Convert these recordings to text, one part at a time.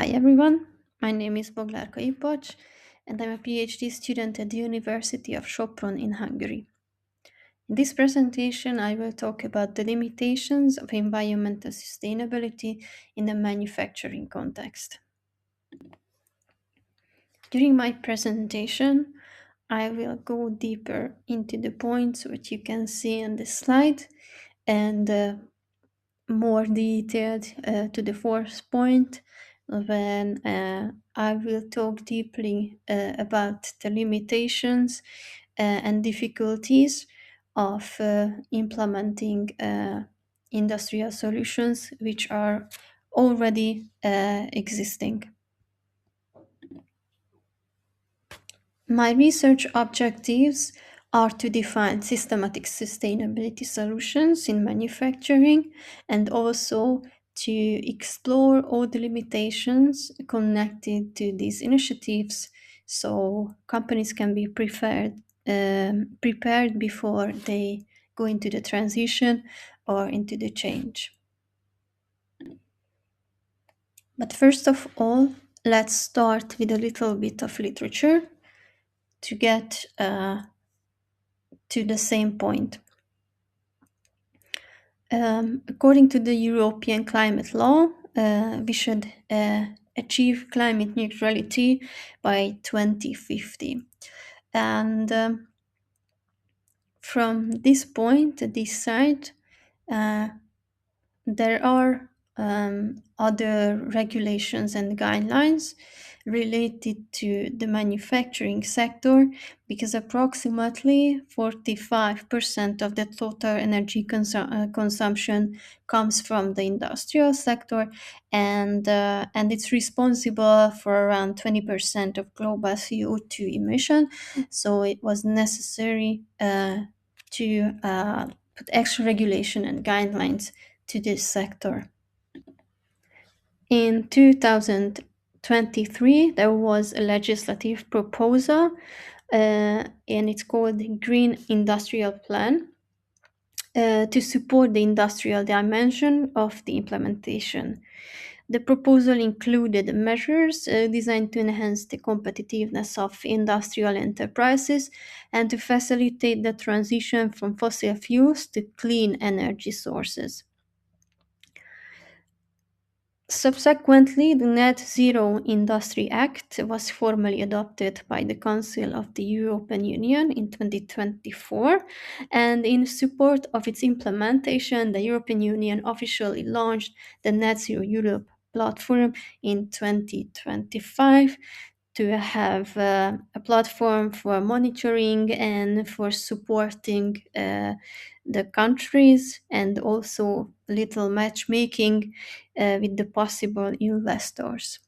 Hi everyone, my name is Boglárka IPACS and I'm a PhD student at the University of Sopron in Hungary. In this presentation, I will talk about the limitations of environmental sustainability in the manufacturing context. During my presentation, I will go deeper into the points which you can see on this slide and more detailed to the fourth point when I will talk deeply about the limitations and difficulties of implementing industrial solutions which are already existing. My research objectives are to define systematic sustainability solutions in manufacturing and also to explore all the limitations connected to these initiatives so companies can be prepared before they go into the transition or into the change. But first of all, let's start with a little bit of literature to get to the same point. According to the European climate law, we should achieve climate neutrality by 2050. And from this point, this side, there are other regulations and guidelines related to the manufacturing sector because approximately 45% of the total energy consumption comes from the industrial sector and it's responsible for around 20% of global CO2 emission. So it was necessary to put extra regulation and guidelines to this sector. In 2023, there was a legislative proposal, and it's called the Green Industrial Plan, to support the industrial dimension of the implementation. The proposal included measures designed to enhance the competitiveness of industrial enterprises and to facilitate the transition from fossil fuels to clean energy sources. Subsequently, the Net Zero Industry Act was formally adopted by the Council of the European Union in 2024, and in support of its implementation, the European Union officially launched the Net Zero Europe platform in 2025 to have a platform for monitoring and for supporting the countries and also little matchmaking with the possible investors.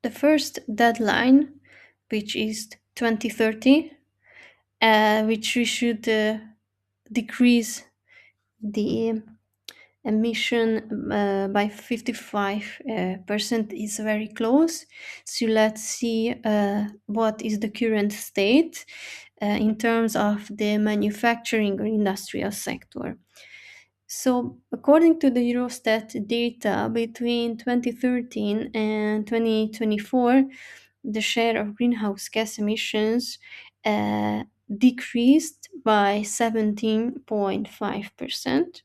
The first deadline, which is 2030, which we should decrease the emission by 55% is very close. So let's see what is the current state in terms of the manufacturing or industrial sector. So according to the Eurostat data, between 2013 and 2024, the share of greenhouse gas emissions decreased by 17.5%.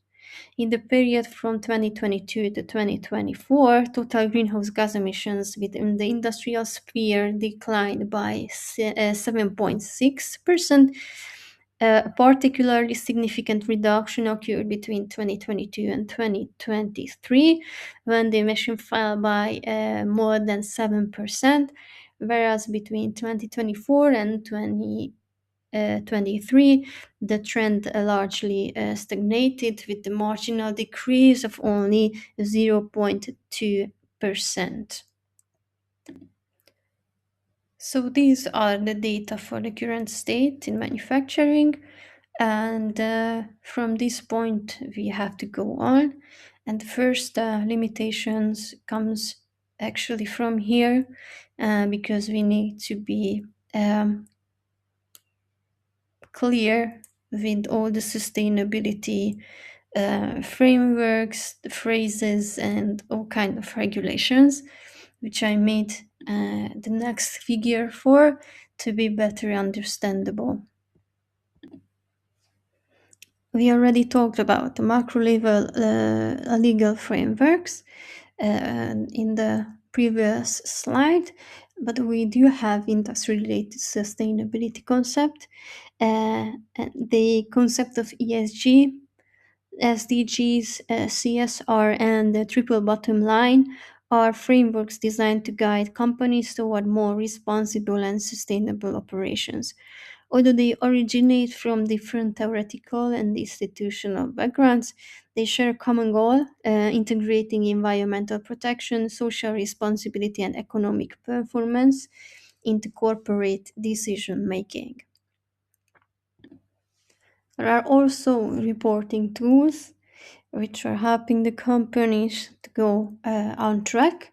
In the period from 2022 to 2024, total greenhouse gas emissions within the industrial sphere declined by 7.6%. A particularly significant reduction occurred between 2022 and 2023, when the emission fell by more than 7%, whereas between 2024 and 2023, the trend largely stagnated with the marginal decrease of only 0.2%. So these are the data for the current state in manufacturing, and from this point we have to go on. And the first limitations comes actually from here because we need to be clear with all the sustainability frameworks, phrases, and all kind of regulations, which I made the next figure for to be better understandable. We already talked about the macro level legal frameworks in the previous slide, but we do have industry-related sustainability concept. And the concept of ESG, SDGs, CSR, and the triple bottom line are frameworks designed to guide companies toward more responsible and sustainable operations. Although they originate from different theoretical and institutional backgrounds, they share a common goal, integrating environmental protection, social responsibility, and economic performance into corporate decision making. There are also reporting tools which are helping the companies to go on track.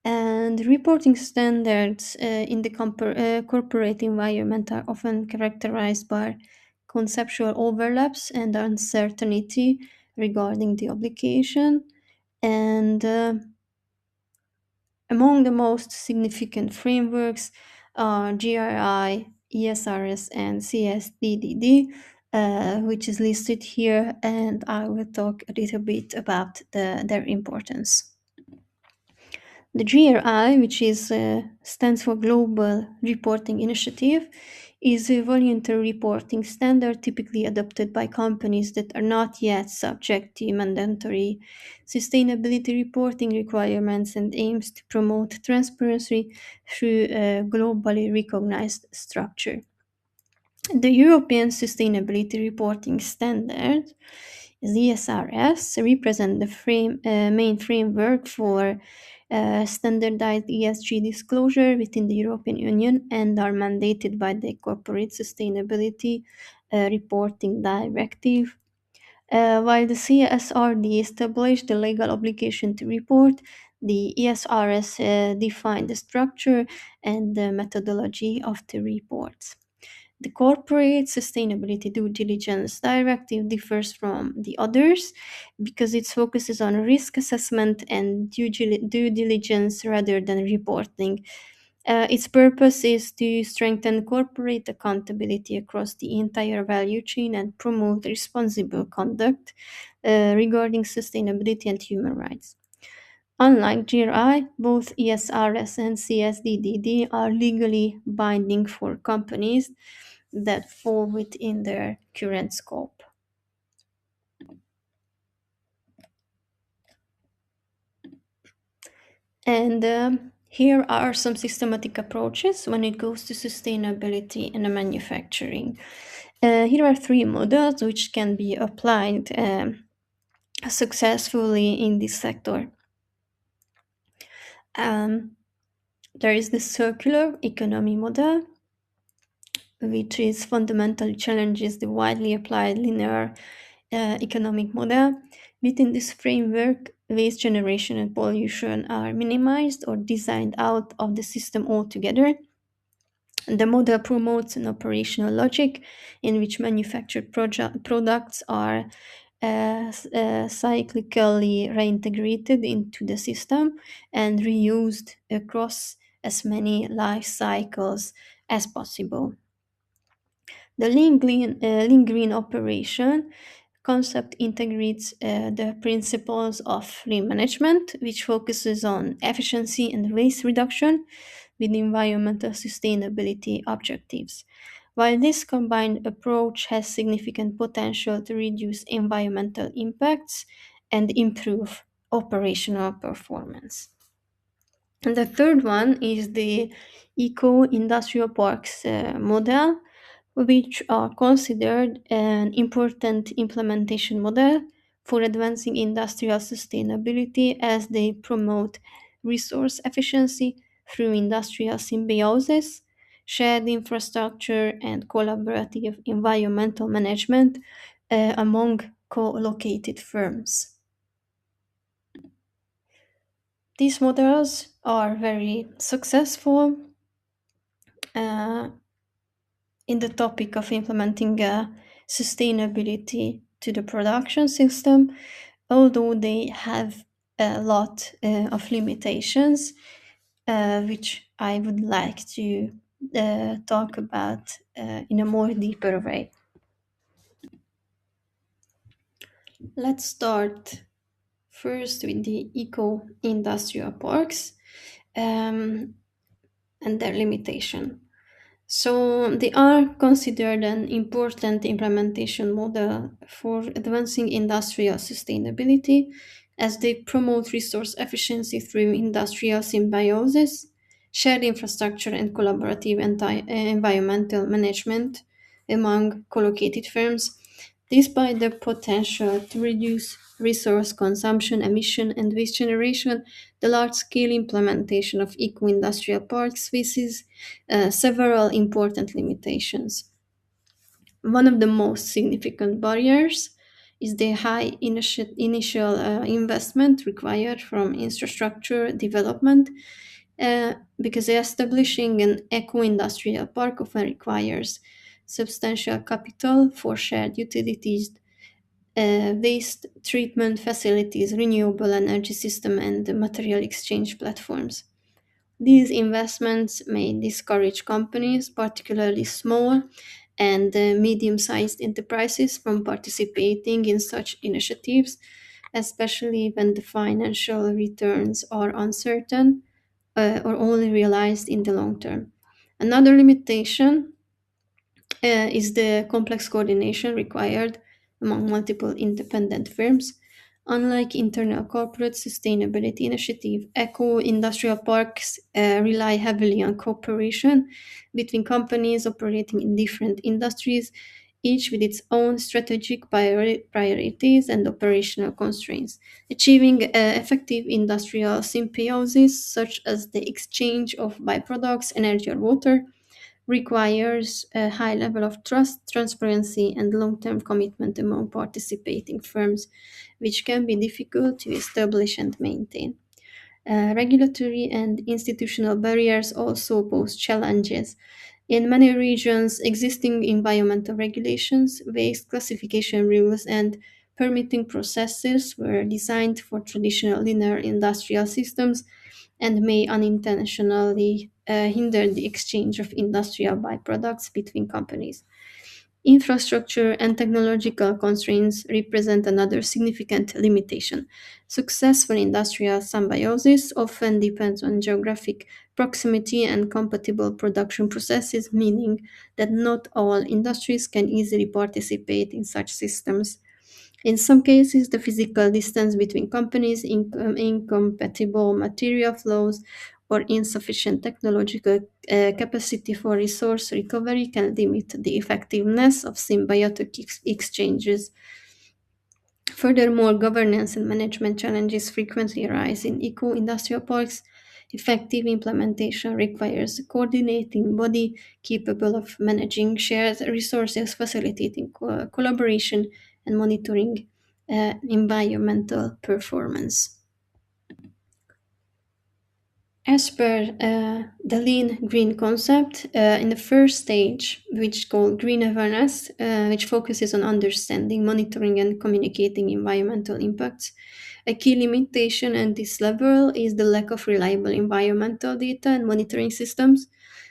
And reporting standards in the corporate environment are often characterized by conceptual overlaps and uncertainty regarding the obligation. And among the most significant frameworks are GRI, ESRS, and CSDDD, which is listed here, and I will talk a little bit about their importance. The GRI, which stands for Global Reporting Initiative, is a voluntary reporting standard typically adopted by companies that are not yet subject to mandatory sustainability reporting requirements and aims to promote transparency through a globally recognized structure. The European Sustainability Reporting Standard, ESRS, represent the main framework for standardized ESG disclosure within the European Union and are mandated by the Corporate Sustainability Reporting Directive. While the CSRD established the legal obligation to report, the ESRS defined the structure and the methodology of the reports. The Corporate Sustainability Due Diligence Directive differs from the others because it focuses on risk assessment and due diligence rather than reporting. Its purpose is to strengthen corporate accountability across the entire value chain and promote responsible conduct regarding sustainability and human rights. Unlike GRI, both ESRS and CSDDD are legally binding for companies that fall within their current scope. And here are some systematic approaches when it goes to sustainability in manufacturing. Here are three models which can be applied successfully in this sector. There is the circular economy model, which is fundamentally challenges the widely applied linear economic model. Within this framework, waste generation and pollution are minimized or designed out of the system altogether. The model promotes an operational logic in which manufactured products are cyclically reintegrated into the system and reused across as many life cycles as possible. The lean green operation concept integrates the principles of lean management, which focuses on efficiency and waste reduction with environmental sustainability objectives. While this combined approach has significant potential to reduce environmental impacts and improve operational performance. And the third one is the eco-industrial parks model, which are considered an important implementation model for advancing industrial sustainability as they promote resource efficiency through industrial symbiosis, shared infrastructure, and collaborative environmental management among co-located firms. These models are very successful in the topic of implementing sustainability to the production system, although they have a lot of limitations, which I would like to talk about in a more deeper way. Let's start first with the eco-industrial parks and their limitation. So they are considered an important implementation model for advancing industrial sustainability as they promote resource efficiency through industrial symbiosis, shared infrastructure, and collaborative environmental management among co-located firms. Despite the potential to reduce resource consumption, emission, and waste generation, the large-scale implementation of eco-industrial parks faces several important limitations. One of the most significant barriers is the high initial investment required from infrastructure development, because establishing an eco-industrial park often requires substantial capital for shared utilities, waste treatment facilities, renewable energy system, and material exchange platforms. These investments may discourage companies, particularly small and medium-sized enterprises, from participating in such initiatives, especially when the financial returns are uncertain or only realized in the long term. Another limitation is the complex coordination required among multiple independent firms. Unlike internal corporate sustainability initiative, eco-industrial parks rely heavily on cooperation between companies operating in different industries, each with its own strategic priorities and operational constraints. Achieving effective industrial symbiosis, such as the exchange of byproducts, energy, or water, requires a high level of trust, transparency, and long-term commitment among participating firms, which can be difficult to establish and maintain. Regulatory and institutional barriers also pose challenges. In many regions, existing environmental regulations, waste classification rules, and permitting processes were designed for traditional linear industrial systems and may unintentionally hinder the exchange of industrial byproducts between companies. Infrastructure and technological constraints represent another significant limitation. Successful industrial symbiosis often depends on geographic proximity and compatible production processes, meaning that not all industries can easily participate in such systems. In some cases, the physical distance between companies, incompatible material flows, or insufficient technological capacity for resource recovery can limit the effectiveness of symbiotic exchanges. Furthermore, governance and management challenges frequently arise in eco-industrial parks. Effective implementation requires a coordinating body capable of managing shared resources, facilitating collaboration, and monitoring environmental performance. As per the lean green concept, in the first stage, which called green awareness, which focuses on understanding, monitoring, and communicating environmental impacts, a key limitation at this level is the lack of reliable environmental data and monitoring systems.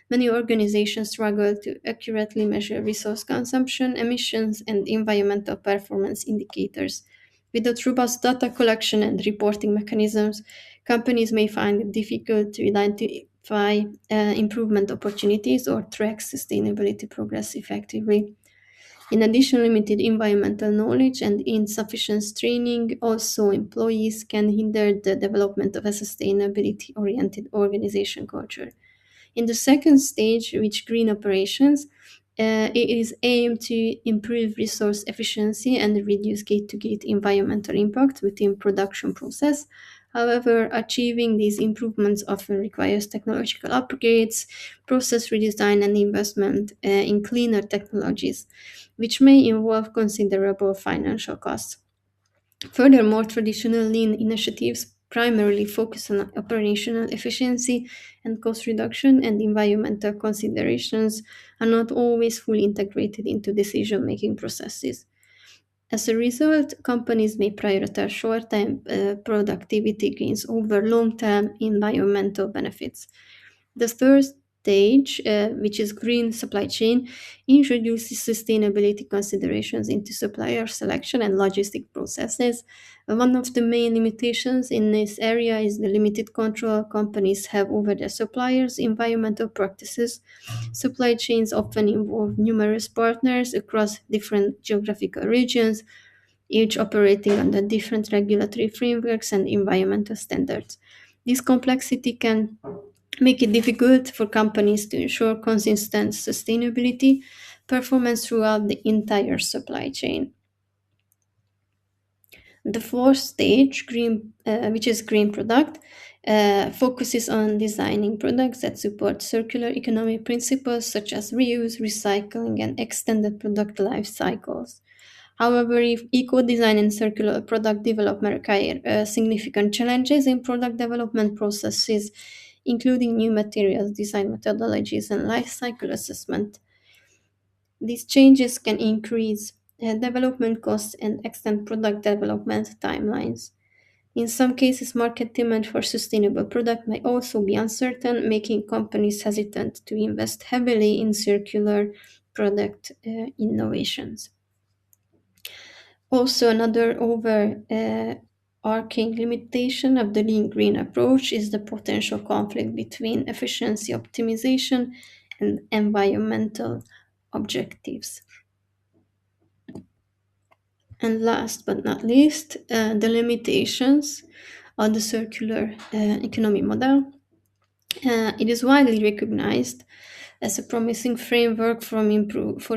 Many organizations struggle to accurately measure resource consumption, emissions, and environmental performance indicators. Without robust data collection and reporting mechanisms, companies may find it difficult to identify improvement opportunities or track sustainability progress effectively. In addition, limited environmental knowledge and insufficient training also employees can hinder the development of a sustainability-oriented organization culture. In the second stage, which green operations, it is aimed to improve resource efficiency and reduce gate-to-gate environmental impact within production process. However, achieving these improvements often requires technological upgrades, process redesign, and investment in cleaner technologies, which may involve considerable financial costs. Furthermore, traditional lean initiatives primarily focus on operational efficiency and cost reduction, and environmental considerations are not always fully integrated into decision-making processes. As a result, companies may prioritize short-term productivity gains over long-term environmental benefits. The third stage, which is green supply chain, introduces sustainability considerations into supplier selection and logistic processes. One of the main limitations in this area is the limited control companies have over their suppliers' environmental practices. Supply chains often involve numerous partners across different geographical regions, each operating under different regulatory frameworks and environmental standards. This complexity can make it difficult for companies to ensure consistent sustainability performance throughout the entire supply chain. The fourth stage, which is green product, focuses on designing products that support circular economy principles such as reuse, recycling, and extended product life cycles. However, if eco-design and circular product development require significant challenges in product development processes, including new materials, design methodologies, and life cycle assessment. These changes can increase development costs and extend product development timelines. In some cases, market demand for sustainable product may also be uncertain, making companies hesitant to invest heavily in circular product innovations. Also, another overarching limitation of the lean green approach is the potential conflict between efficiency optimization and environmental objectives. And last but not least, the limitations of the circular economy model. It is widely recognized as a promising framework for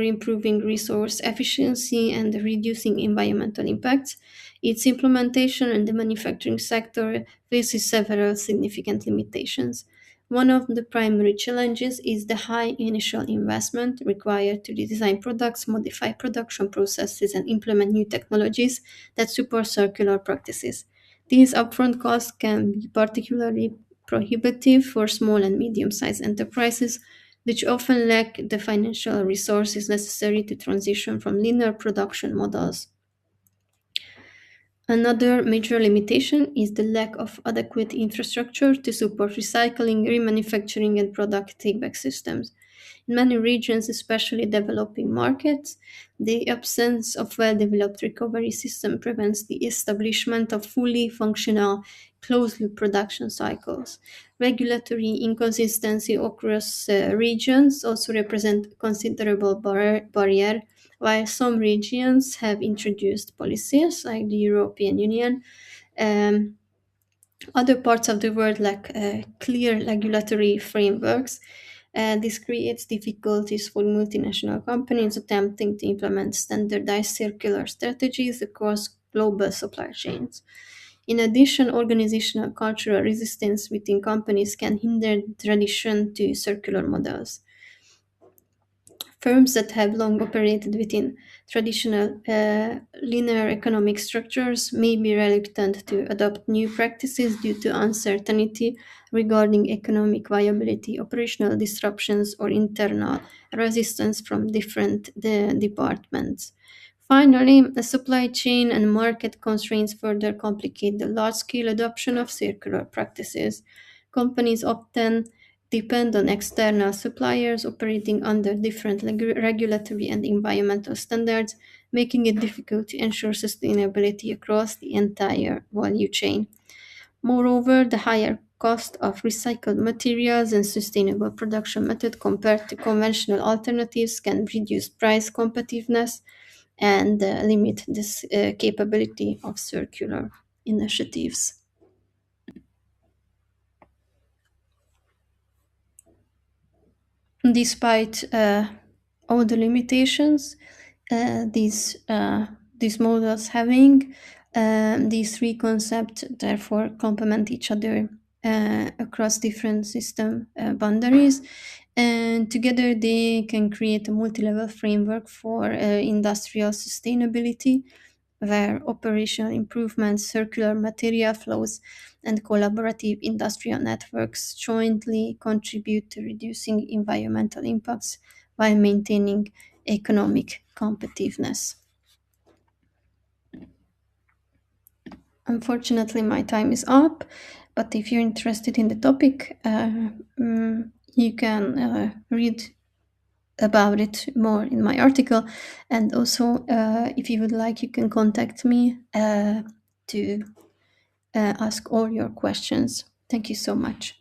improving resource efficiency and reducing environmental impacts. Its implementation in the manufacturing sector faces several significant limitations. One of the primary challenges is the high initial investment required to design products, modify production processes, and implement new technologies that support circular practices. These upfront costs can be particularly prohibitive for small and medium-sized enterprises, which often lack the financial resources necessary to transition from linear production models. Another major limitation is the lack of adequate infrastructure to support recycling, remanufacturing, and product take-back systems. In many regions, especially developing markets, the absence of well-developed recovery system prevents the establishment of fully functional closed-loop production cycles. Regulatory inconsistency across regions also represent a considerable barrier. While some regions have introduced policies like the European Union, um, other parts of the world lack clear regulatory frameworks. This creates difficulties for multinational companies attempting to implement standardized circular strategies across global supply chains. In addition, organizational cultural resistance within companies can hinder the transition to circular models. Firms that have long operated within traditional linear economic structures may be reluctant to adopt new practices due to uncertainty regarding economic viability, operational disruptions, or internal resistance from different departments. Finally, the supply chain and market constraints further complicate the large-scale adoption of circular practices. Companies often depend on external suppliers operating under different regulatory and environmental standards, making it difficult to ensure sustainability across the entire value chain. Moreover, the higher cost of recycled materials and sustainable production method compared to conventional alternatives can reduce price competitiveness and limit this capability of circular initiatives. Despite all the limitations these models having, these three concepts therefore complement each other across different system boundaries, and together they can create a multi-level framework for industrial sustainability where operational improvements, circular material flows, and collaborative industrial networks jointly contribute to reducing environmental impacts while maintaining economic competitiveness. unfortunately, my time is up. But if you're interested in the topic, you can read about it more in my article. And also, if you would like, you can contact me to ask all your questions. Thank you so much.